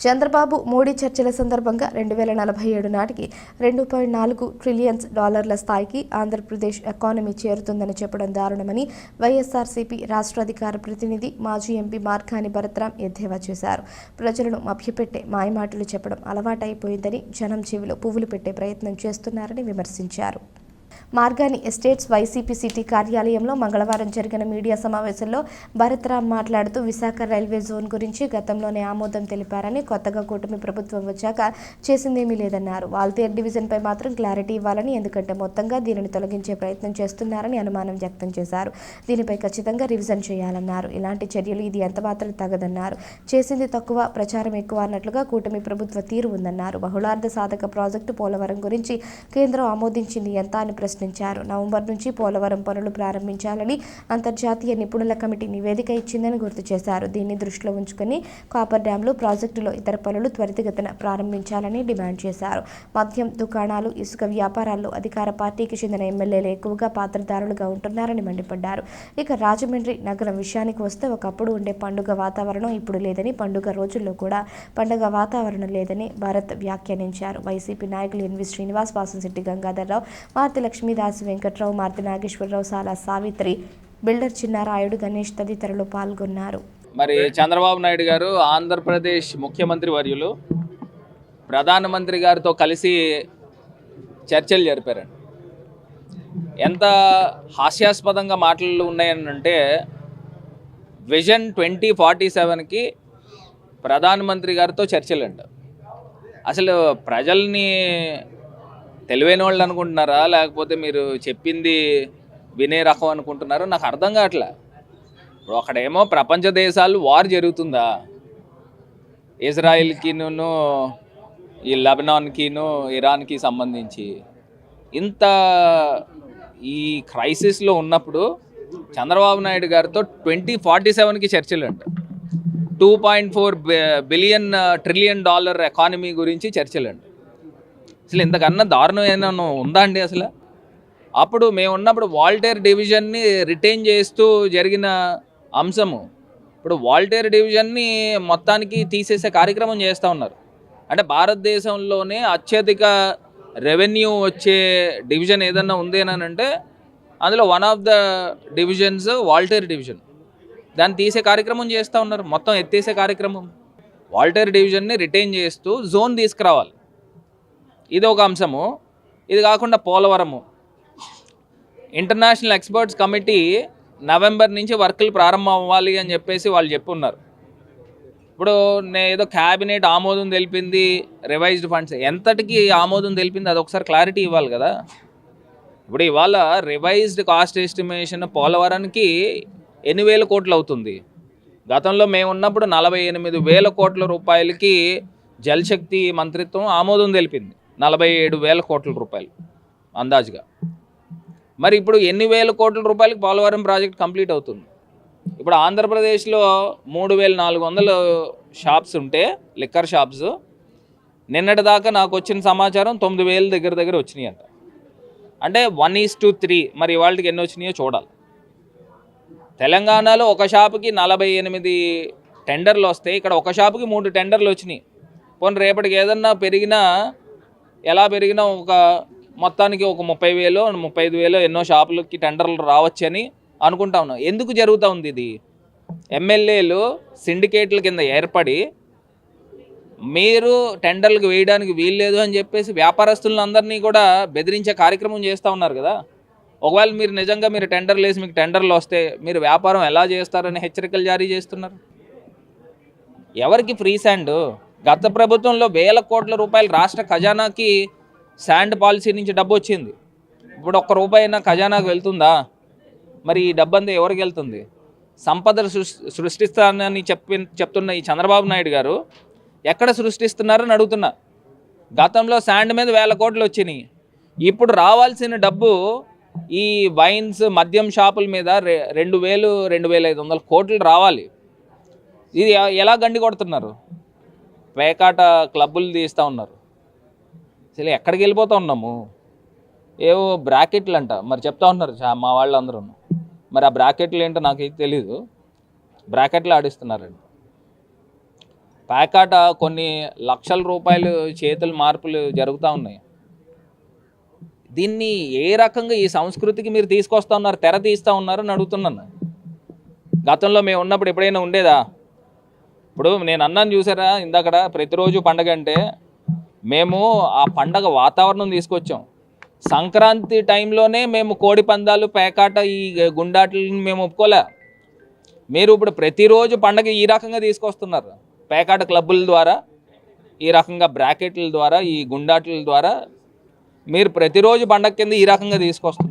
చంద్రబాబు మోడీ చర్చల సందర్భంగా 2047 నాటికి $2.4 ట్రిలియన్ స్థాయికి ఆంధ్రప్రదేశ్ ఎకానమీ చేరుతుందని చెప్పడం దారుణమని వైఎస్ఆర్సీపీ రాష్ట్ర అధికార ప్రతినిధి మాజీ ఎంపీ మార్గాని భరత్రాం ఎద్దేవా చేశారు. ప్రజలను మభ్యపెట్టే మాయమాటలు చెప్పడం అలవాటైపోయిందని, జనం చెవిలో పువ్వులు పెట్టే ప్రయత్నం చేస్తున్నారని విమర్శించారు. మార్గాని ఎస్టేట్స్ వైసీపీ సిటీ కార్యాలయంలో మంగళవారం జరిగిన మీడియా సమావేశంలో భరత్రాం మాట్లాడుతూ విశాఖ రైల్వే జోన్ గురించి గతంలోనే ఆమోదం తెలిపారని, కొత్తగా కూటమి ప్రభుత్వం వచ్చాక చేసిందేమీ లేదన్నారు. వాల్తేరు డివిజన్పై మాత్రం క్లారిటీ ఇవ్వాలని, ఎందుకంటే మొత్తంగా దీనిని తొలగించే ప్రయత్నం చేస్తున్నారని అనుమానం వ్యక్తం చేశారు. దీనిపై ఖచ్చితంగా రివిజన్ చేయాలన్నారు. ఇలాంటి చర్యలు ఇది ఎంతమాత్రం తగదన్నారు. చేసింది తక్కువ, ప్రచారం ఎక్కువ అన్నట్లుగా కూటమి ప్రభుత్వ తీరు ఉందన్నారు. బహుళార్థ సాధక ప్రాజెక్టు పోలవరం గురించి కేంద్రం ఆమోదించింది ఎంత అని ప్రశ్నించారు. నవంబర్ నుంచి పోలవరం పనులు ప్రారంభించాలని అంతర్జాతీయ నిపుణుల కమిటీ నివేదిక ఇచ్చిందని గుర్తు చేశారు. దీన్ని దృష్టిలో ఉంచుకుని కాపర్ డ్యాంలు, ప్రాజెక్టులో ఇతర పనులు త్వరితగతిన ప్రారంభించాలని డిమాండ్ చేశారు. మద్యం దుకాణాలు, ఇసుక వ్యాపారాల్లో అధికార పార్టీకి చెందిన ఎమ్మెల్యేలు ఎక్కువగా పాత్రధారులుగా ఉంటున్నారని మండిపడ్డారు. ఇక రాజమండ్రి నగరం విషయానికి వస్తే ఒకప్పుడు ఉండే పండుగ వాతావరణం ఇప్పుడు లేదని, పండుగ రోజుల్లో కూడా పండుగ వాతావరణం లేదని భారత్ వ్యాఖ్యానించారు. వైసీపీ నాయకులు ఎన్వి శ్రీనివాస్, వాసంశెట్టి గంగాధర్రావు, మార్తి లక్ష్మీదాస్, వెంకట్రావు, మార్తి నాగేశ్వరరావు, సాలా సావిత్రి, బిల్డర్ చిన్నారాయుడు, గణేష్ తదితరులు పాల్గొన్నారు. మరి చంద్రబాబు నాయుడు గారు ఆంధ్రప్రదేశ్ ముఖ్యమంత్రి వర్యులు ప్రధానమంత్రి గారితో కలిసి చర్చలు జరిపారండి. ఎంత హాస్యాస్పదంగా మాటలు ఉన్నాయనంటే, విజన్ 2047కి ప్రధానమంత్రి గారితో చర్చలు అంట. అసలు ప్రజల్ని తెలివైన వాళ్ళు అనుకుంటున్నారా, లేకపోతే మీరు చెప్పింది వినే రకం అనుకుంటున్నారో నాకు అర్థం కావట్లే. ఇప్పుడు అక్కడేమో ప్రపంచ దేశాలు వార్ జరుగుతుందా, ఇజ్రాయిల్కిను ఈ లెబనాన్కిను ఇరాన్కి సంబంధించి. ఇంత ఈ క్రైసిస్లో ఉన్నప్పుడు చంద్రబాబు నాయుడు గారితో 2047కి చర్చలు అంట. $2.4 ట్రిలియన్ ఎకానమీ గురించి చర్చలు అంట. అసలు ఇంతకన్నా దారుణం ఏమైనా ఉందా అండి? అసలు అప్పుడు మేము ఉన్నప్పుడు వాల్టేర్ డివిజన్ని రిటైన్ చేస్తూ జరిగిన అంశము ఇప్పుడు వాల్టేర్ డివిజన్ని మొత్తానికి తీసేసే కార్యక్రమం చేస్తూ ఉన్నారు. అంటే భారతదేశంలోనే అత్యధిక రెవెన్యూ వచ్చే డివిజన్ ఏదన్నా ఉంది అని అంటే అందులో one of the divisions Waltair division. దాన్ని తీసే కార్యక్రమం చేస్తూ ఉన్నారు, మొత్తం ఎత్తేసే కార్యక్రమం. వాల్టేర్ డివిజన్ని రిటైన్ చేస్తూ జోన్ తీసుకురావాలి, ఇది ఒక అంశము. ఇది కాకుండా Polavaram international experts committee November నుంచి వర్కులు ప్రారంభం అవ్వాలి అని చెప్పేసి వాళ్ళు చెప్పున్నారు. ఇప్పుడు ఏదో క్యాబినెట్ ఆమోదం తెలిపింది, రివైజ్డ్ ఫండ్స్ ఎంతటికి ఆమోదం తెలిపింది అది ఒకసారి క్లారిటీ ఇవ్వాలి కదా. ఇప్పుడు ఇవాళ రివైజ్డ్ కాస్ట్ ఎస్టిమేషన్ పోలవరానికి 8,000 కోట్లు అవుతుంది. గతంలో మేము ఉన్నప్పుడు 48,000 కోట్ల రూపాయలకి జలశక్తి మంత్రిత్వం ఆమోదం తెలిపింది, 47,000 కోట్ల రూపాయలు అందాజుగా. మరి ఇప్పుడు ఎన్ని వేల కోట్ల రూపాయలకి పోలవరం ప్రాజెక్ట్ కంప్లీట్ అవుతుంది? ఇప్పుడు ఆంధ్రప్రదేశ్లో 3,400 షాప్స్ ఉంటే, లిక్కర్ షాప్స్, నిన్నటి దాకా నాకు వచ్చిన సమాచారం 9,000 దగ్గర వచ్చినాయి అంట. అంటే 1:3. మరి ఇవాళకి ఎన్ని వచ్చినాయో చూడాలి. తెలంగాణలో ఒక షాపుకి 48 టెండర్లు వస్తాయి, ఇక్కడ ఒక షాపుకి 3 టెండర్లు వచ్చినాయి. పోనీ రేపటికి ఏదన్నా పెరిగినా, ఎలా పెరిగినా ఒక మొత్తానికి ఒక 30,000 35,000 ఎన్నో షాపులకి టెండర్లు రావచ్చని అనుకుంటా ఉన్నాం. ఎందుకు జరుగుతూ ఉంది ఇది? ఎమ్మెల్యేలు సిండికేట్ల కింద ఏర్పడి మీరు టెండర్లకు వేయడానికి వీల్లేదు అని చెప్పేసి వ్యాపారస్తులను అందరినీ కూడా బెదిరించే కార్యక్రమం చేస్తూ ఉన్నారు కదా. ఒకవేళ మీరు నిజంగా టెండర్లు వేసి మీకు టెండర్లు వస్తే మీరు వ్యాపారం ఎలా చేస్తారని హెచ్చరికలు జారీ చేస్తున్నారు. ఎవరికి ఫ్రీ శాండ్? గత ప్రభుత్వంలో 1,000 కోట్ల రూపాయలు రాష్ట్ర ఖజానాకి శాండ్ పాలసీ నుంచి డబ్బు వచ్చింది. ఇప్పుడు ఒక్క రూపాయి అయినా ఖజానాకు వెళ్తుందా? మరి ఈ డబ్బంతా ఎవరికి వెళ్తుంది? సంపద సృష్టిస్తానని చెప్తున్న ఈ చంద్రబాబు నాయుడు గారు ఎక్కడ సృష్టిస్తున్నారని అడుగుతున్నా. గతంలో శాండ్ మీద 1,000 కోట్లు వచ్చినాయి. ఇప్పుడు రావాల్సిన డబ్బు ఈ వైన్స్, మద్యం షాపుల మీద 2,500 కోట్లు రావాలి. ఇది ఎలా గండి కొడుతున్నారు? పేకాట క్లబ్బులు తీస్తూ ఉన్నారు. అసలు ఎక్కడికి వెళ్ళిపోతూ ఉన్నాము? ఏవో బ్రాకెట్లు అంట మరి చెప్తా ఉన్నారు మా వాళ్ళందరూ. మరి ఆ బ్రాకెట్లు ఏంటో నాకు తెలీదు. బ్రాకెట్లు ఆడిస్తున్నారండి. పేకాట కొన్ని లక్షల రూపాయలు చేతుల మార్పులు జరుగుతూ ఉన్నాయి. దీన్ని ఏ రకంగా ఈ సంస్కృతికి మీరు తీసుకొస్తా ఉన్నారు, తెర తీస్తూ ఉన్నారని అడుగుతున్నాను. గతంలో మేము ఉన్నప్పుడు ఎప్పుడైనా ఉండేదా? ఇప్పుడు నేను అన్నాను చూసారా ఇందాకడ, ప్రతిరోజు పండగ అంటే మేము ఆ పండగ వాతావరణం తీసుకొచ్చాం. సంక్రాంతి టైంలోనే మేము కోడి పందాలు, పేకాట, ఈ గుండాటలను మేము ఒప్పుకోలే. మీరు ఇప్పుడు ప్రతిరోజు పండగ ఈ రకంగా తీసుకొస్తున్నారు. పేకాట క్లబ్బుల ద్వారా, ఈ రకంగా బ్రాకెట్ల ద్వారా, ఈ గుండాటల ద్వారా మీరు ప్రతిరోజు పండగ కింద ఈ రకంగా తీసుకొస్తున్నారు.